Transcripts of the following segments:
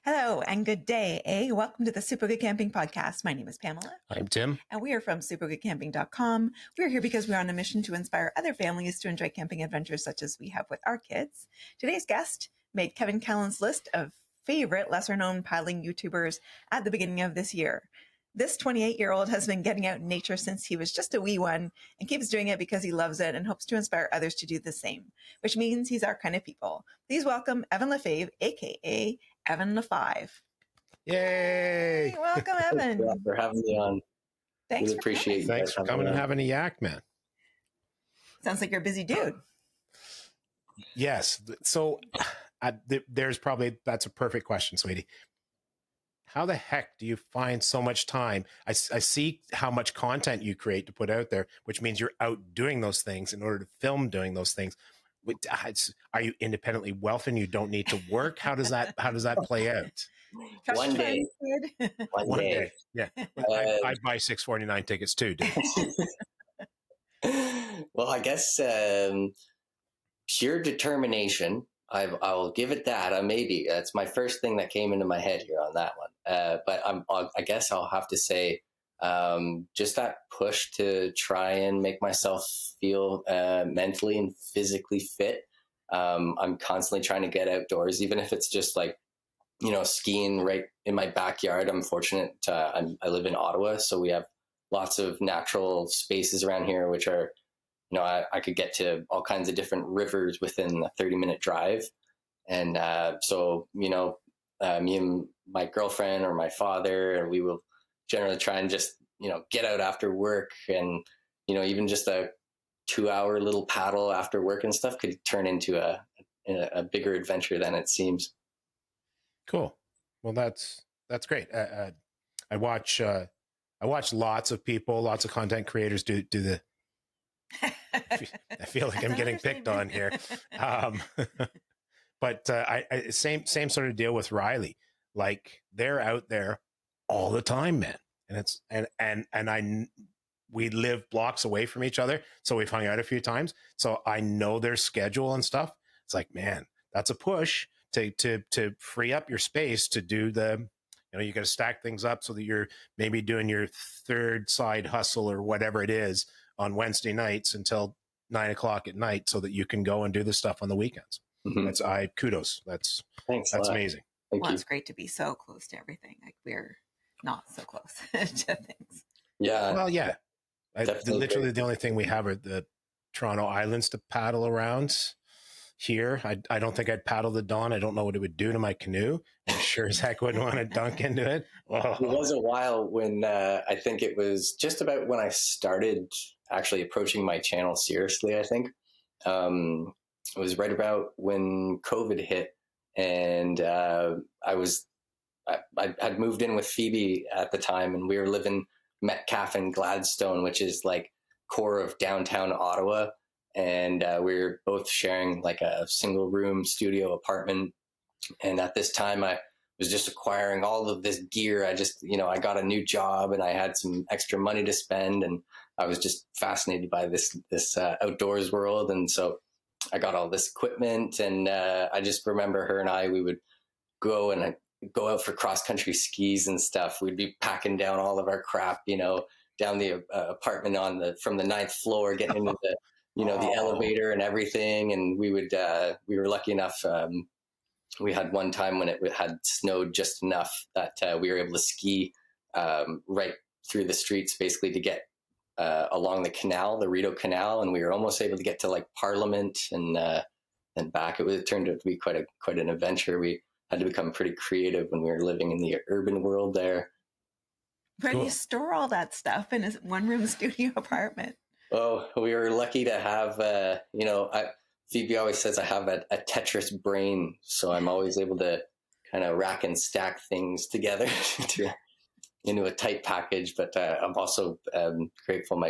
Hello and good day, Welcome to the Super Good Camping Podcast. My name is Pamela. I'm Tim. And we are from supergoodcamping.com. We are here because we are on a mission to inspire other families to enjoy camping adventures such as we have with our kids. Today's guest made Kevin Callan's list of favorite lesser-known paddling YouTubers at the beginning of this year. This 28-year-old has been getting out in nature since he was just a wee one and keeps doing it because he loves it and hopes to inspire others to do the same, which means he's our kind of people. Please welcome Evan LeLefebvre, a.k.a. Evan Le5. Yay! Hey, welcome, Evan. Yeah, for having me on. Thanks Really appreciate you. Thanks for coming and having a yak, man. Sounds like you're a busy dude. Yes. So there's probably, that's a perfect question, sweetie. How the heck do you find so much time? I see how much content you create to put out there, which means you're out doing those things in order to film doing those things. Are you independently wealthy and you don't need to work? How does that play out? One day. One day. Yeah. I'd buy 649 tickets too, dude. Well, I guess sheer determination. I'll give it that. Maybe that's my first thing that came into my head here on that one. But I guess I'll have to say just that push to try and make myself feel mentally and physically fit. I'm constantly trying to get outdoors, even if it's just like, skiing right in my backyard. I'm fortunate. I live in Ottawa, so we have lots of natural spaces around here, which are, I could get to all kinds of different rivers within a 30-minute drive. And so, me and my girlfriend or my father, and we will generally try and just, get out after work. And, even just a 2-hour little paddle after work and stuff could turn into a bigger adventure than it seems. Cool. Well, that's great. I watch lots of people, lots of content creators do the. I feel like I'm getting picked on here, but I same sort of deal with Riley. Like they're out there all the time, man, and we live blocks away from each other, so we've hung out a few times. So I know their schedule and stuff. It's like, man, that's a push to free up your space to do the. You got to stack things up so that you're maybe doing your third side hustle or whatever it is on Wednesday nights until 9 o'clock at night so that you can go and do the stuff on the weekends. Mm-hmm. Kudos. That's amazing. Well, it's great to be so close to everything. Like we're not so close to things. Yeah. Well, yeah. Literally the only thing we have are the Toronto Islands to paddle around. Here, I don't think I'd paddle the Dawn. I don't know what it would do to my canoe. I sure as heck wouldn't want to dunk into it. Oh. It was a while when I think it was just about when I started actually approaching my channel seriously. I think it was right about when COVID hit, and I'd moved in with Phoebe at the time, and we were living Metcalfe and Gladstone, which is like core of downtown Ottawa. And we were both sharing like a single room studio apartment. And at this time I was just acquiring all of this gear. I got a new job and I had some extra money to spend, and I was just fascinated by this outdoors world. And so I got all this equipment, and I just remember her and we would go out for cross country skis and stuff. We'd be packing down all of our crap, down the apartment from the 9th floor, getting into the elevator and everything. And we were lucky enough. We had one time when it had snowed just enough that we were able to ski right through the streets, basically to get along the canal, the Rideau Canal. And we were almost able to get to like Parliament and back. It turned out to be quite an adventure. We had to become pretty creative when we were living in the urban world there. Where do you store all that stuff in a one-room studio apartment? Oh, we were lucky to have, Phoebe always says I have a Tetris brain, so I'm always able to kind of rack and stack things together into a tight package. But I'm also grateful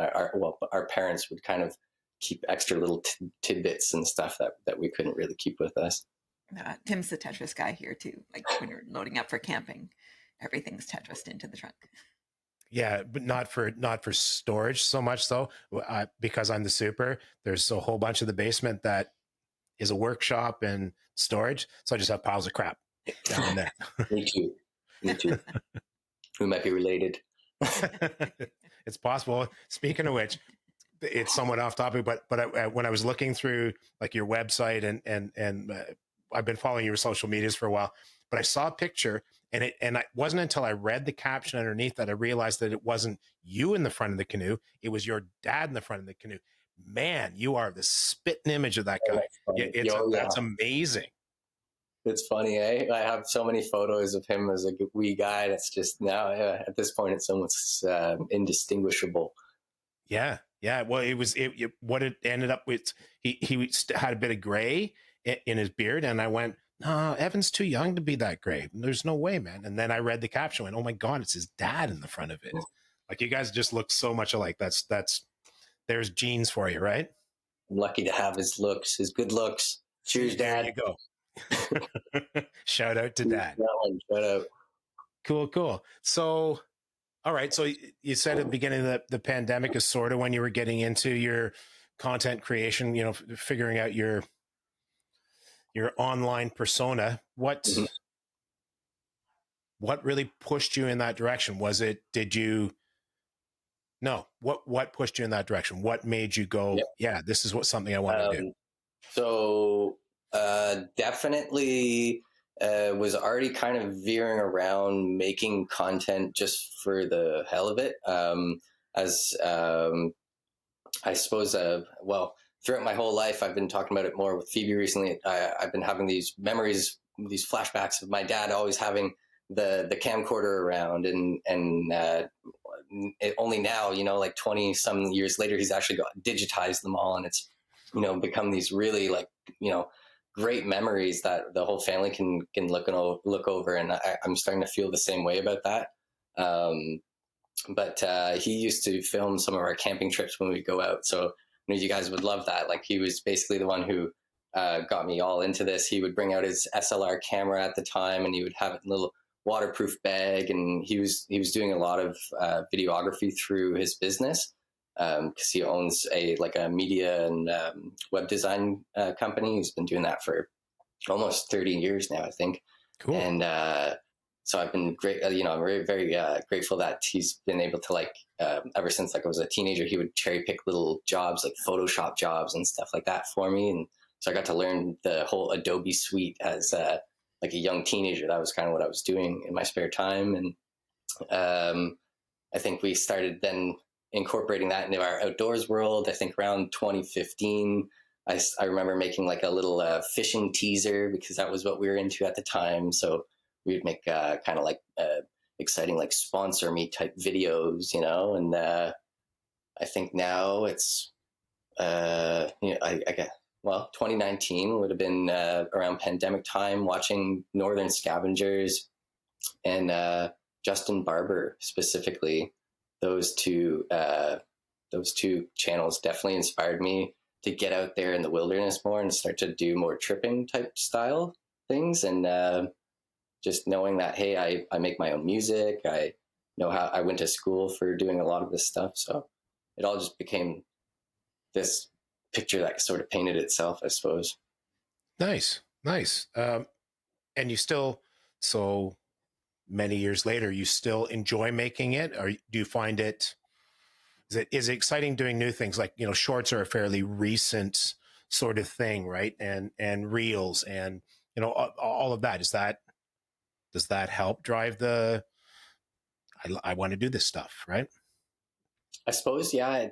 our parents would kind of keep extra little tidbits and stuff that we couldn't really keep with us. Tim's the Tetris guy here too. Like when you're loading up for camping, everything's Tetrised into the trunk. Yeah, but not for storage so much though, because I'm the super. There's a whole bunch of the basement that is a workshop and storage, so I just have piles of crap. down there. Me too. Me too. We might be related. It's possible. Speaking of which, it's somewhat off topic, but when I was looking through like your website and I've been following your social medias for a while, but I saw a picture and it wasn't until I read the caption underneath that I realized that it wasn't you in the front of the canoe. It was your dad in the front of the canoe. Man, you are the spitting image of that guy. That's amazing. It's funny, eh? I have so many photos of him as a wee guy. That's just now, at this point, it's almost indistinguishable. Yeah. Well, what it ended up with, he had a bit of gray in his beard, and I went, no, Evan's too young to be that gray. There's no way, man. And then I read the caption, and went, oh my God, it's his dad in the front of it. Like, you guys just look so much alike. There's genes for you, right? I'm lucky to have his looks, his good looks. Cheers, Dad. There you go. Shout out to Dad. Shout out. Cool. So, all right. So you said at the beginning that the pandemic is sort of when you were getting into your content creation, figuring out your online persona. What really pushed you in that direction? What pushed you in that direction? What made you go, yeah, this is something I want to do? So definitely was already kind of veering around making content just for the hell of it. I suppose, throughout my whole life, I've been talking about it more with Phoebe recently. I've been having these memories, these flashbacks of my dad always having the camcorder around, and only now, like 20 some years later, he's actually digitized them all, and it's become these really great memories that the whole family can look over, and I'm starting to feel the same way about that. But he used to film some of our camping trips when we go out, so you guys would love that. Like, he was basically the one who got me all into this. He would bring out his SLR camera at the time, and he would have it in a little waterproof bag, and he was doing a lot of videography through his business, because he owns a media and web design company. He's been doing that for almost 30 years now, I think. Cool. And so I've been great. I'm very, very grateful that he's been able to ever since I was a teenager, he would cherry pick little jobs, like Photoshop jobs and stuff like that for me. And so I got to learn the whole Adobe suite as a young teenager. That was kind of what I was doing in my spare time. And I think we started then incorporating that into our outdoors world. I think around 2015, I remember making a little fishing teaser, because that was what we were into at the time. So we'd make kind of exciting sponsor me type videos, and I think now it's 2019 would have been around pandemic time, watching Northern Scavengers and Justin Barber specifically. Those two channels definitely inspired me to get out there in the wilderness more and start to do more tripping type style things. And just knowing that, hey, I make my own music. I know how I went to school for doing a lot of this stuff. So it all just became this picture that sort of painted itself, I suppose. Nice. And you still, so many years later, you still enjoy making it? Or do you find is it exciting doing new things? Shorts are a fairly recent sort of thing, right? And reels and, all of that. Does that help drive I want to do this stuff, right? I suppose, yeah.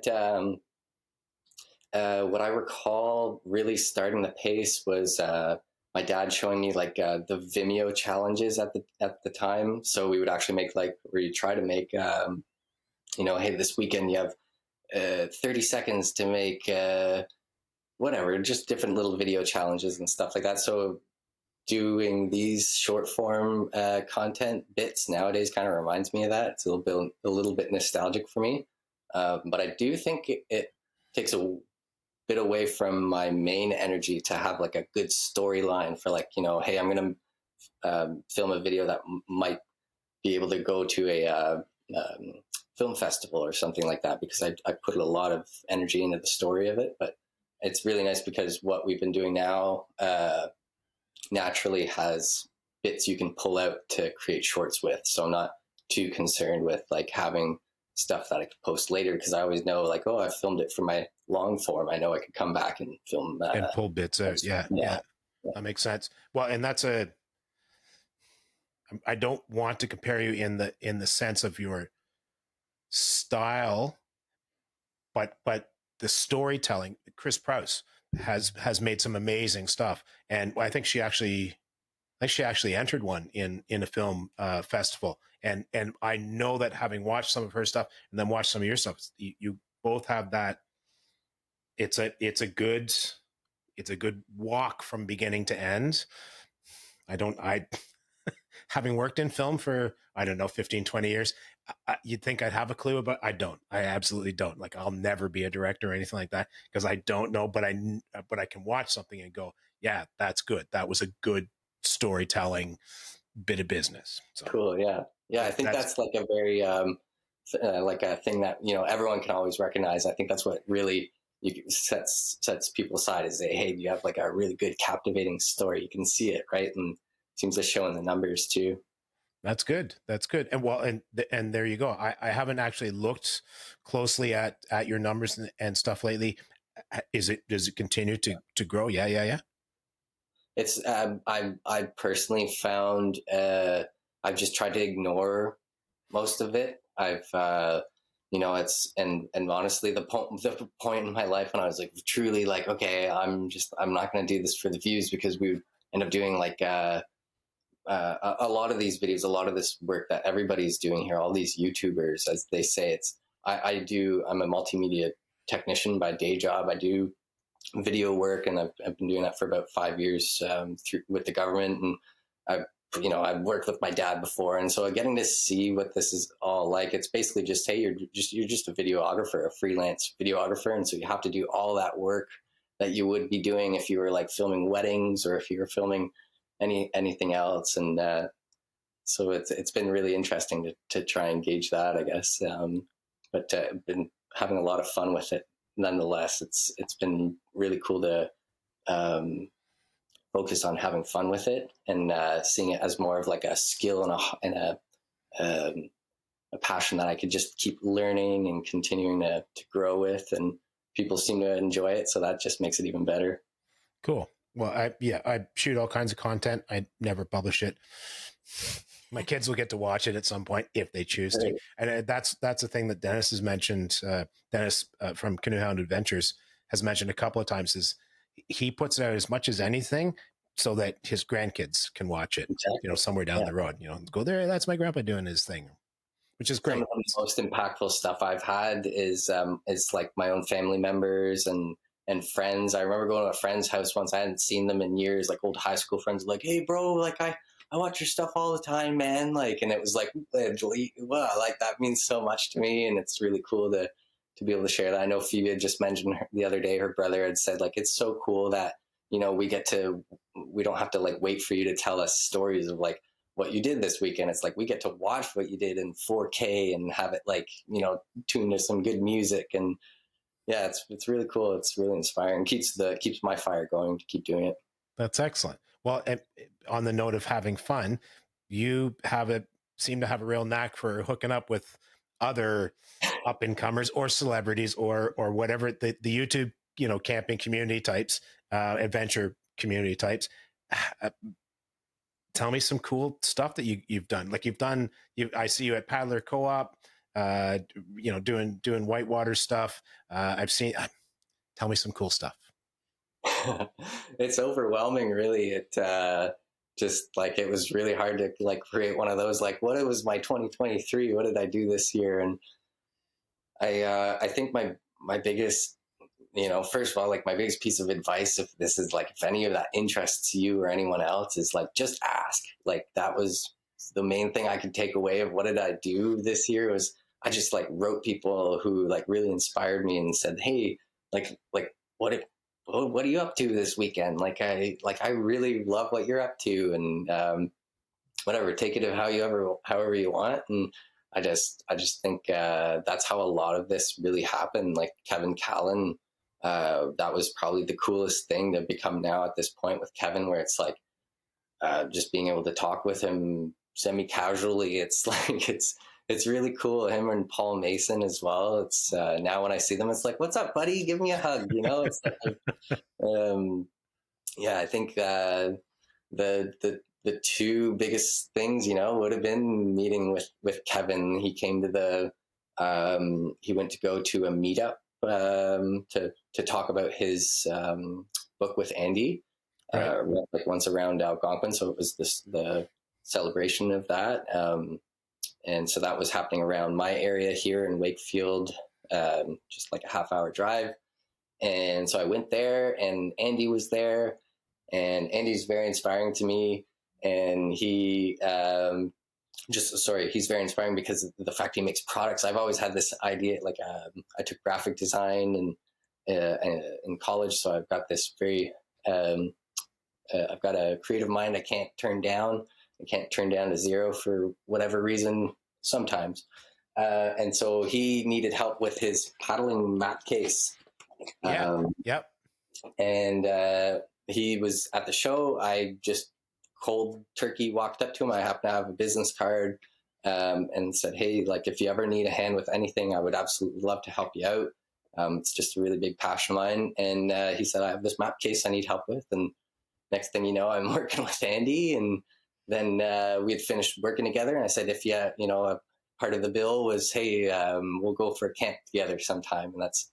What I recall really starting the pace was my dad showing me the Vimeo challenges at the time. So we would actually make where you try to make, hey, this weekend you have 30 seconds to make whatever, just different little video challenges and stuff like that. So doing these short form content bits nowadays kind of reminds me of that. It's a little bit nostalgic for me, but I do think it takes a bit away from my main energy to have a good storyline for hey, I'm gonna film a video that might be able to go to a film festival or something like that, because I put a lot of energy into the story of it. But it's really nice because what we've been doing now naturally has bits you can pull out to create shorts with. So I'm not too concerned with like having stuff that I could post later, because I always know like, oh, I filmed it for my long form. I know I could come back and film and pull bits out. Yeah. That makes sense. Well, and I don't want to compare you in the sense of your style, but the storytelling. Chris Prouse has made some amazing stuff, and I think she actually entered one in a film festival, and I know that, having watched some of her stuff and then watched some of your stuff, you both have that. It's a good walk from beginning to end. I having worked in film for, I don't know, 15, 20 years, you'd think I'd have a clue, but I don't. I absolutely don't. Like, I'll never be a director or anything like that, because I don't know, but I can watch something and go, yeah, that's good. That was a good storytelling bit of business. So cool. Yeah. I think that's like a very like a thing that, you know, everyone can always recognize. I think that's what really sets people aside, is hey, you have like a really good, captivating story. You can see it, right? And it seems to show in the numbers too. That's good. And well, and there you go. I haven't actually looked closely at your numbers and stuff lately. Does it continue to grow? Yeah. It's I personally found I've just tried to ignore most of it. I've you know, it's and honestly, the point in my life when I was like truly like, okay, I'm not going to do this for the views, because we would end up doing like a lot of these videos, a lot of this work that everybody's doing here, all these YouTubers, as they say. I'm a multimedia technician by day job. I do video work, and I've been doing that for about 5 years with the government. And I've worked with my dad before, and so getting to see what this is all like, it's basically just, hey, you're just a videographer, a freelance videographer, and so you have to do all that work that you would be doing if you were like filming weddings, or if you were filming anything else. And so it's been really interesting to try and gauge that, I guess. But I've been having a lot of fun with it nonetheless. It's been really cool to focus on having fun with it, and seeing it as more of like a skill and a passion that I could just keep learning and continuing to grow with. And people seem to enjoy it, so that just makes it even better. Cool. Well, I shoot all kinds of content. I never publish it. My kids will get to watch it at some point if they choose to. And that's the thing that Dennis has mentioned. Dennis from Canoe Hound Adventures has mentioned a couple of times, is he puts it out as much as anything so that his grandkids can watch it, Exactly. you know, somewhere down the road, you know, go there. That's my grandpa doing his thing, which is great. Some of the most impactful stuff I've had is like my own family members and friends. I remember going to a friend's house once. I hadn't seen them in years, like old high school friends, like, hey bro, like I watch your stuff all the time, man. Like, and it was like, wow, like that means so much to me. And it's really cool to be able to share that. I know Phoebe had just mentioned the other day, her brother had said, like, it's so cool that, you know, we don't have to like wait for you to tell us stories of like what you did this weekend. It's like we get to watch what you did in 4K and have it like, you know, tuned to some good music. And yeah, it's really cool. It's really inspiring. Keeps my fire going to keep doing it. That's excellent. Well, on the note of having fun, you seem to have a real knack for hooking up with other up and comers or celebrities or whatever, the YouTube, you know, camping community types, adventure community types. Tell me some cool stuff that you've done. Like I see you at Paddler Co-op, you know, doing whitewater stuff. Tell me some cool stuff. It's overwhelming, really. It just like, it was really hard to like create one of those, like, what it was my 2023, what did I do this year? And I think my biggest, you know, first of all, like my biggest piece of advice, if any of that interests you or anyone else, is like, just ask. Like, that was the main thing I could take away of what did I do this year, was I just like wrote people who like really inspired me and said, hey, like what are you up to this weekend? Like I really love what you're up to, and whatever, take it however you want. And I just think that's how a lot of this really happened. Like Kevin Callan, that was probably the coolest thing to become now at this point with Kevin, where it's like just being able to talk with him semi-casually, it's like it's really cool. Him and Paul Mason as well. It's now when I see them, it's like, what's up, buddy? Give me a hug. You know, it's like, yeah, I think the two biggest things, you know, would have been meeting with Kevin. He came to he went to go to a meetup to talk about his book with Andy, Right. like once around Algonquin. So it was the celebration of that. And so that was happening around my area here in Wakefield, just like a half-hour drive. And so I went there, and Andy was there, and Andy's very inspiring to me. And he he's very inspiring because of the fact he makes products. I've always had this idea, like I took graphic design in college, so I've got this I've got a creative mind I can't turn down. I can't turn down to zero for whatever reason sometimes. And so he needed help with his paddling map case. Yeah. Yep. And he was at the show. I just cold turkey walked up to him. I happen to have a business card, and said, hey, like, if you ever need a hand with anything, I would absolutely love to help you out. It's just a really big passion of mine. And he said, I have this map case I need help with. And next thing you know, I'm working with Andy. And then we had finished working together. And I said, if you know, a part of the bill was, hey, we'll go for a camp together sometime. And that's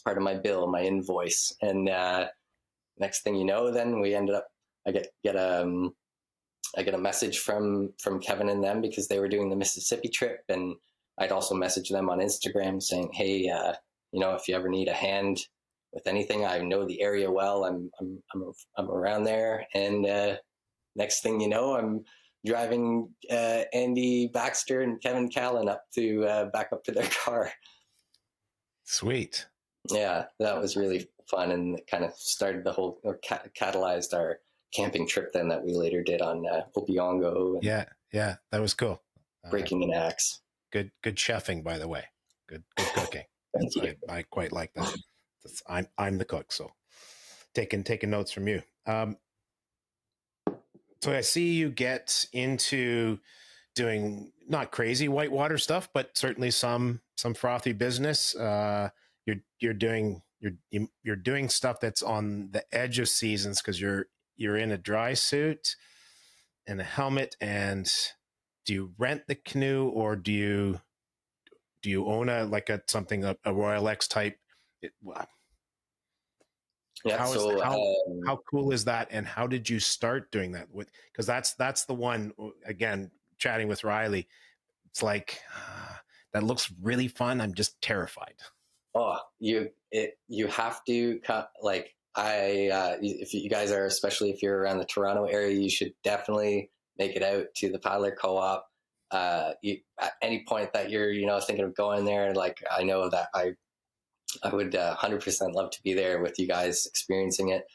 part of my bill, my invoice. And next thing you know, then we ended up, I get a message from Kevin and them, because they were doing the Mississippi trip. And I'd also messaged them on Instagram saying, hey, you know, if you ever need a hand with anything, I know the area well. I'm around there. And next thing you know, I'm driving Andy Baxter and Kevin Callan up to back up to their car. Sweet. Yeah, that was really fun, and kind of started the whole, or catalyzed our camping trip then that we later did on Opiongo. Yeah, that was cool. Breaking an axe. Good chefing, by the way. Good cooking. I quite like that. I'm the cook, so taking notes from you. So I see you get into doing not crazy whitewater stuff, but certainly some frothy business. You're doing stuff that's on the edge of seasons, because you're in a dry suit and a helmet. And do you rent the canoe, or do you own a Royal X type? Yeah. How cool is that? And how did you start doing that? Because that's the one, again, chatting with Riley. It's like, that looks really fun. I'm just terrified. Oh, you have to cut, like, if you guys are, especially if you're around the Toronto area, you should definitely make it out to the Paddler Co-op. At any point that you're, you know, thinking of going there, like, I know that I would 100% love to be there with you guys experiencing it.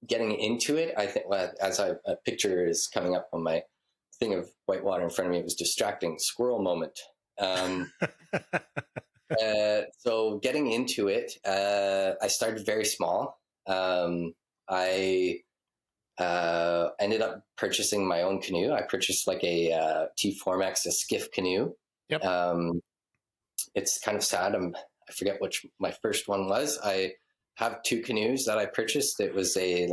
Getting into it, I think, as a picture is coming up on my thing of whitewater in front of me, it was distracting squirrel moment. So getting into it, I started very small. I ended up purchasing my own canoe. I purchased like a T4Max, a skiff canoe. Yep. It's kind of sad. I forget which my first one was. I have two canoes that I purchased. It was a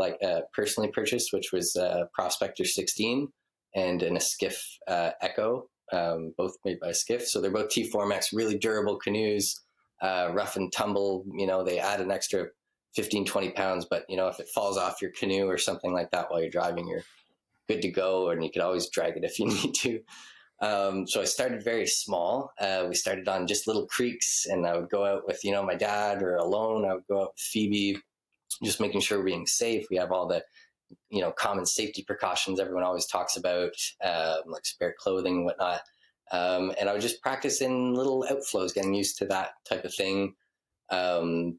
personally purchased, which was a Prospector 16 and a skiff Echo, both made by Skiff. So they're both T4Max, really durable canoes, rough and tumble. You know, they add an extra 15, 20 pounds, but you know, if it falls off your canoe or something like that while you're driving, you're good to go, and you could always drag it if you need to. So I started very small. We started on just little creeks, and I would go out with, you know, my dad, or alone. I would go out with Phoebe, just making sure we're being safe. We have all the, you know, common safety precautions everyone always talks about, like spare clothing and whatnot. And I would just practice in little outflows, getting used to that type of thing. The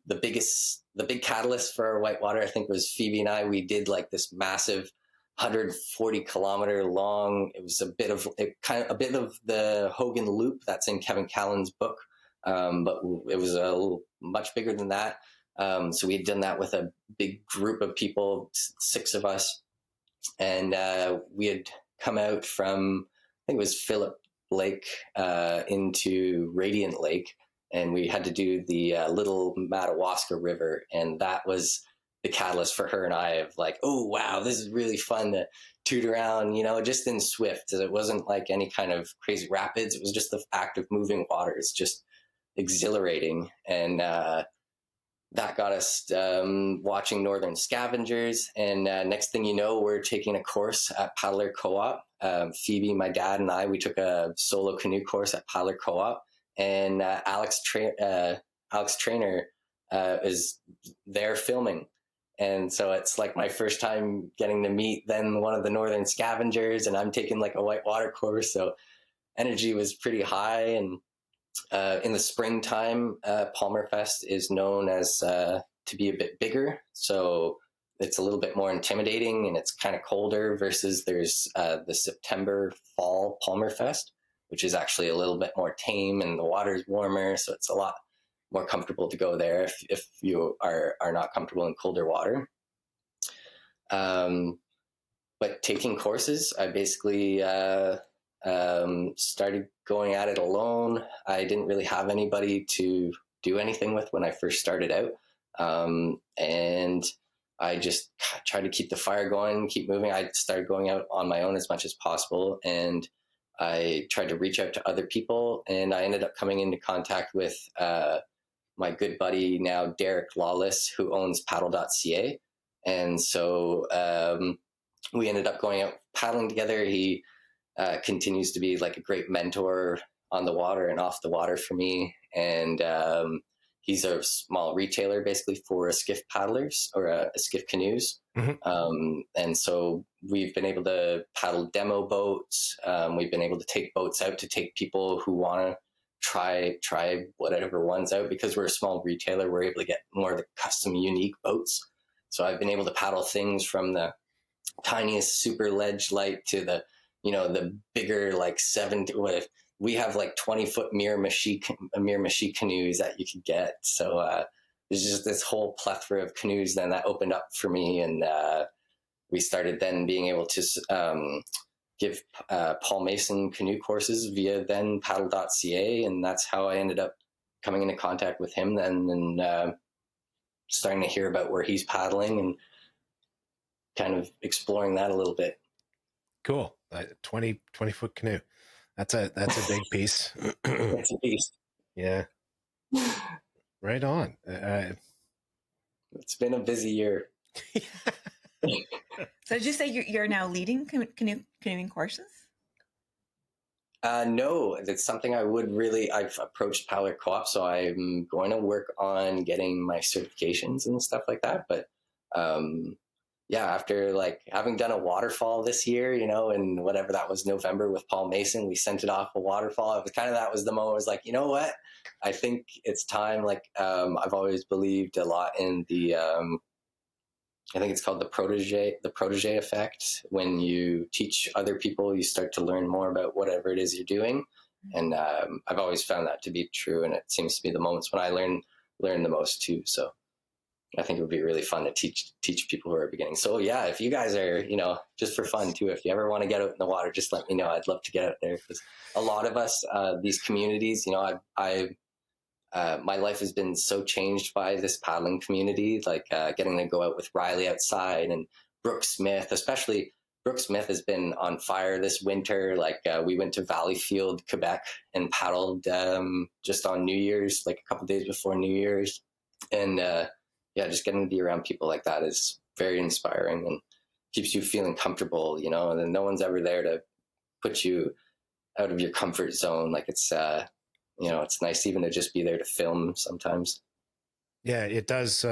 big catalyst for our whitewater, I think, was Phoebe and I. We did like this massive 140 kilometer long. It was a bit of the Hogan Loop that's in Kevin Callan's book, but it was a little much bigger than that. So we had done that with a big group of people, 6 of us, and we had come out from, I think it was Phillip Lake into Radiant Lake, and we had to do the Little Madawaska River, and that was the catalyst for her and I of like, oh wow, this is really fun to toot around, just in Swift. It wasn't like any kind of crazy rapids. It was just the act of moving water. It's just exhilarating, and that got us watching Northern Scavengers. And next thing you know, we're taking a course at Paddler Co-op. Phoebe, my dad, and we took a solo canoe course at Paddler Co-op. And Alex Trainer is there filming. And so it's like my first time getting to meet then one of the Northern Scavengers, and I'm taking like a whitewater course. So energy was pretty high. And in the springtime, Palmerfest is known as to be a bit bigger. So it's a little bit more intimidating, and it's kind of colder versus there's the September fall Palmerfest, which is actually a little bit more tame and the water is warmer. So it's a lot more comfortable to go there if you are not comfortable in colder water. But taking courses, I basically started going at it alone. I didn't really have anybody to do anything with when I first started out. And I just tried to keep the fire going, keep moving. I started going out on my own as much as possible, and I tried to reach out to other people, and I ended up coming into contact with my good buddy now, Derek Lawless, who owns paddle.ca. And so we ended up going out paddling together. He continues to be like a great mentor on the water and off the water for me. And he's a small retailer basically for skiff paddlers or skiff canoes. Mm-hmm. And so we've been able to paddle demo boats. We've been able to take boats out to take people who want to try whatever ones out. Because we're a small retailer, we're able to get more of the custom unique boats. So I've been able to paddle things from the tiniest super ledge light to the bigger like 70. We have like 20-foot Miramichi canoes that you could get. So there's just this whole plethora of canoes then that opened up for me, and we started then being able to give Paul Mason canoe courses via then paddle.ca, and that's how I ended up coming into contact with him then, and starting to hear about where he's paddling and kind of exploring that a little bit. Cool. 20-foot canoe. That's a big piece. It's a piece. Yeah. Right on. It's been a busy year. So did you say you're now leading canoeing courses? No, it's something I've approached Paddler Co-op, so I'm going to work on getting my certifications and stuff like that. But yeah, after like having done a waterfall this year, and whatever that was, November with Paul Mason, we sent it off a waterfall. It was that was the moment I was like, you know what? I think it's time. Like, I've always believed a lot in the, I think it's called the protege effect. When you teach other people, you start to learn more about whatever it is you're doing. And I've always found that to be true. And it seems to be the moments when I learn the most too. So I think it would be really fun to teach people who are beginning. So yeah, if you guys are, just for fun too, if you ever want to get out in the water, just let me know. I'd love to get out there, because a lot of us, these communities, my life has been so changed by this paddling community, like getting to go out with Riley outside, and Brooke Smith, especially. Brooke Smith has been on fire this winter. Like we went to Valleyfield, Quebec, and paddled just on New Year's, like a couple days before New Year's. And yeah, just getting to be around people like that is very inspiring and keeps you feeling comfortable, and then no one's ever there to put you out of your comfort zone. Like it's, it's nice even to just be there to film sometimes. Yeah, it does.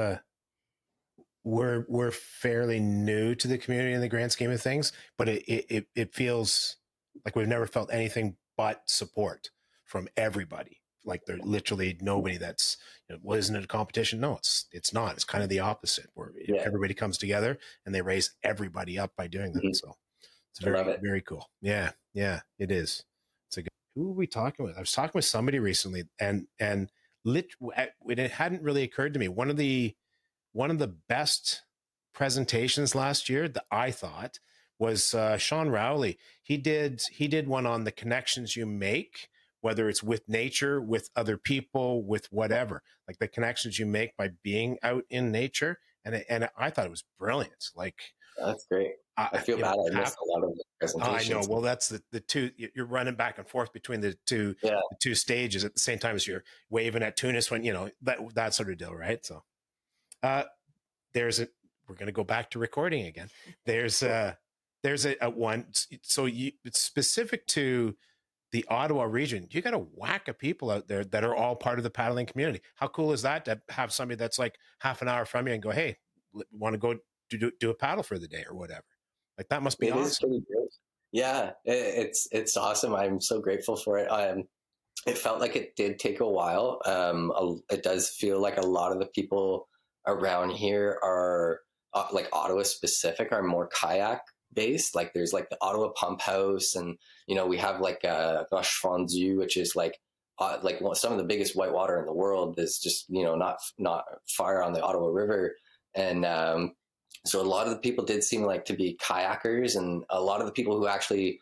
We're fairly new to the community in the grand scheme of things, but it feels like we've never felt anything but support from everybody. Like there's literally nobody that's, well, isn't it a competition? No, it's not. It's kind of the opposite, where everybody comes together and they raise everybody up by doing that. Mm-hmm. So it's very cool. Yeah, it is. It's a good. Who are we talking with? I was talking with somebody recently, and it hadn't really occurred to me. One of the best presentations last year that I thought was Sean Rowley. He did one on the connections you make, whether it's with nature, with other people, with whatever, like the connections you make by being out in nature. And I thought it was brilliant. Like, That's great. I feel bad. I missed a lot of the I know. presentations. Well, that's the two. You're running back and forth between the two stages at the same time as you're waving at Tunis when that sort of deal, right? So, we're going to go back to recording again. There's a one. So it's specific to the Ottawa region. You got a whack of people out there that are all part of the paddling community. How cool is that to have somebody that's like half an hour from you and go, hey, want to go do a paddle for the day or whatever? Like, that must be awesome. Is pretty great. Yeah, it's awesome. I'm so grateful for it. It felt like it did take a while. It does feel like a lot of the people around here are like Ottawa specific, are more kayak based. Like there's like the Ottawa Pump House, and we have like Roche Fondue, which is like some of the biggest whitewater in the world is just not far on the Ottawa River, and so a lot of the people did seem like to be kayakers, and a lot of the people who actually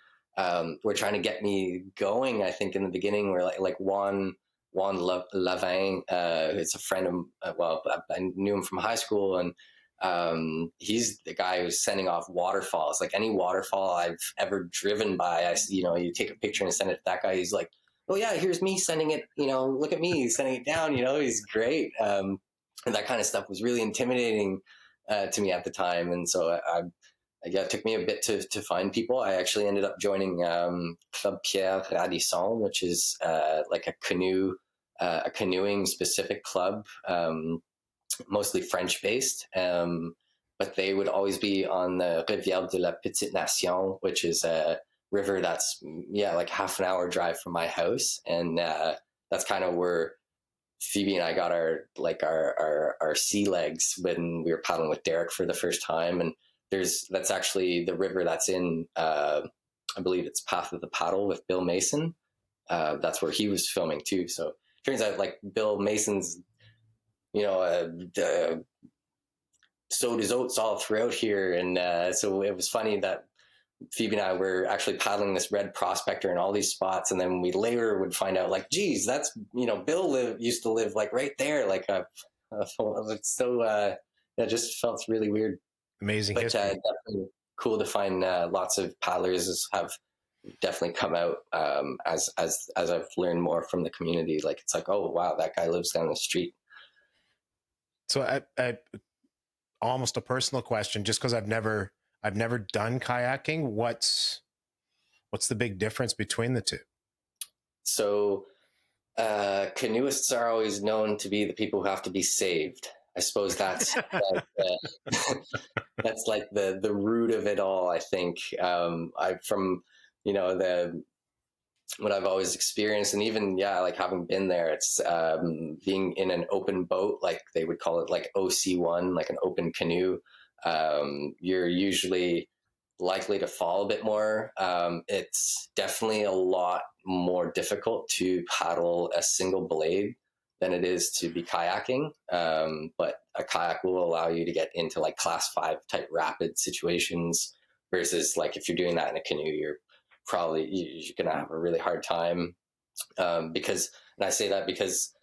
were trying to get me going, I think in the beginning, were like Juan LeVin. It's a friend of, I knew him from high school, and he's the guy who's sending off waterfalls. Like any waterfall I've ever driven by, you take a picture and send it to that guy. He's like, oh yeah, here's me sending it. Look at me sending it down. He's great. And that kind of stuff was really intimidating to me at the time, and so it took me a bit to find people. I actually ended up joining Club Pierre Radisson, which is like a canoeing specific club, mostly French based, but they would always be on the Rivière de la Petite Nation, which is a river that's like half an hour drive from my house, and that's kind of where Phoebe and I got our sea legs when we were paddling with Derek for the first time. And that's actually the river that's in I believe it's Path of the Paddle with Bill Mason. That's where he was filming too. So it turns out like Bill Mason's sowed his oats all throughout here, and so it was funny that Phoebe and I were actually paddling this red prospector in all these spots, and then we later would find out, like, geez, that's Bill used to live like right there. Like, it's so it just felt really weird. Amazing, but history. Definitely cool to find lots of paddlers have definitely come out as I've learned more from the community. Like, it's like, oh wow, that guy lives down the street. So I almost a personal question, just because I've never done kayaking. What's the big difference between the two? So canoeists are always known to be the people who have to be saved. I suppose that's that's like the root of it all. I think from what I've always experienced, and even like having been there, it's being in an open boat, like they would call it, like OC1, like an open canoe. You're usually likely to fall a bit more. It's definitely a lot more difficult to paddle a single blade than it is to be kayaking. But a kayak will allow you to get into like class 5 type rapid situations, versus like if you're doing that in a canoe, you're going to have a really hard time. Because, and I say that because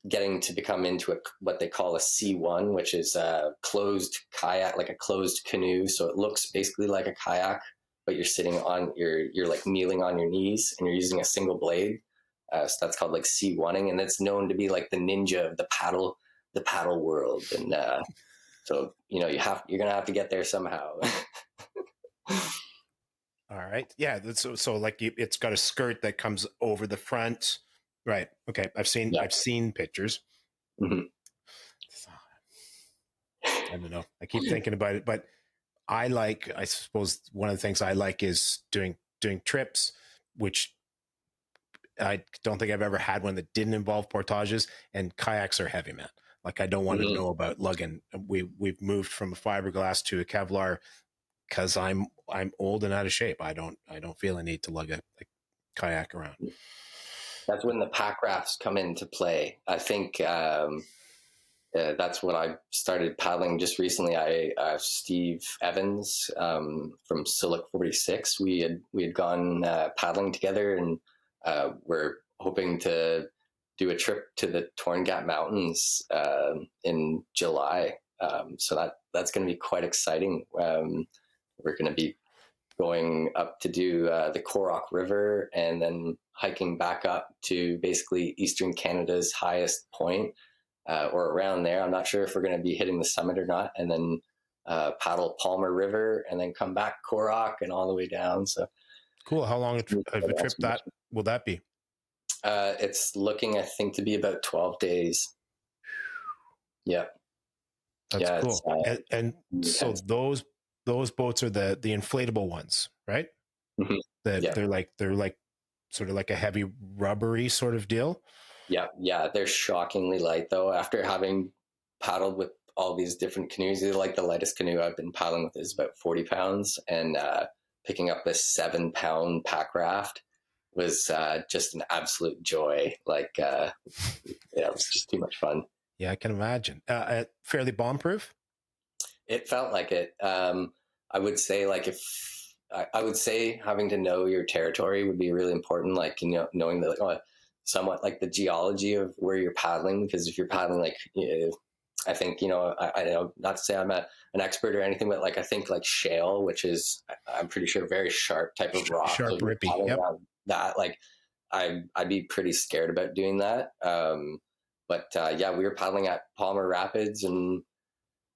getting to become into what they call a C1, which is a closed kayak, like a closed canoe. So it looks basically like a kayak, but you're sitting on you're like kneeling on your knees and you're using a single blade. So that's called like C1ing, and it's known to be like the ninja of the paddle world. And so you're gonna have to get there somehow. All right. Yeah. So like it's got a skirt that comes over the front. Right. Okay. I've seen pictures. Mm-hmm. I don't know. I keep thinking about it, but I suppose one of the things I like is doing trips, which I don't think I've ever had one that didn't involve portages, and kayaks are heavy, man. Like, I don't want to know about lugging. We've moved from a fiberglass to a Kevlar because I'm old and out of shape. I don't feel a need to lug a kayak around. That's when the pack rafts come into play. I think that's when I started paddling just recently. Steve Evans from Silic 46. We had gone paddling together, and we're hoping to do a trip to the Torn Gap Mountains in July. So that's going to be quite exciting. We're going to be going up to do the Korok River and then hiking back up to basically Eastern Canada's highest point or around there. I'm not sure if we're going to be hitting the summit or not, and then paddle Palmer River and then come back Korok and all the way down. So cool. How long of a trip that will that be? It's looking, I think, to be about 12 days. Yeah. That's cool. And so those boats are the inflatable ones, right? Mm-hmm. They're like sort of like a heavy rubbery sort of deal. Yeah. They're shockingly light though. After having paddled with all these different canoes, they're like the lightest canoe I've been paddling with is about 40 pounds, and picking up this 7-pound pack raft was just an absolute joy. Like, it was just too much fun. Yeah, I can imagine. Fairly bomb-proof? It felt like it. I would say, like, I would say having to know your territory would be really important. Like, knowing that, like, somewhat like the geology of where you're paddling, because if you're paddling, like, I think, I know, not to say I'm an expert or anything, but like, I think like shale, which is, I'm pretty sure, very sharp type of rock. Sharp, so rippy. Yep. That, like, I'd be pretty scared about doing that. But we were paddling at Palmer Rapids, and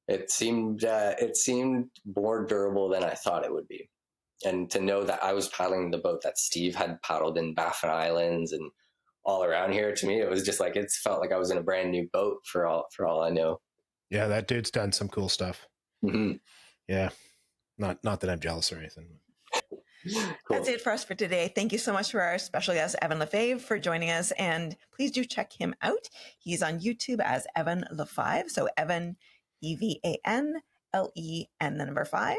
it seemed more durable than I thought it would be. And to know that I was paddling the boat that Steve had paddled in Baffin Islands and all around here, to me, it was just like, it felt like I was in a brand new boat for all I know. Yeah, that dude's done some cool stuff. Mm-hmm. Yeah, not that I'm jealous or anything. Cool. That's it for us for today. Thank you so much for our special guest, Evan LeFebvre, for joining us. And please do check him out. He's on YouTube as Evan Le5. So Evan, EVAN, LEN, the number 5,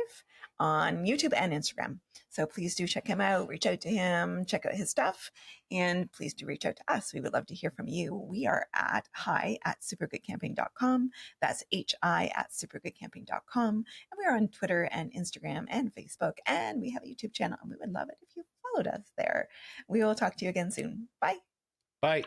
on YouTube and Instagram. So please do check him out, reach out to him, check out his stuff, and please do reach out to us. We would love to hear from you. We are at hi@supergoodcamping.com. That's hi@supergoodcamping.com. And we are on Twitter and Instagram and Facebook, and we have a YouTube channel, and we would love it if you followed us there. We will talk to you again soon. Bye. Bye.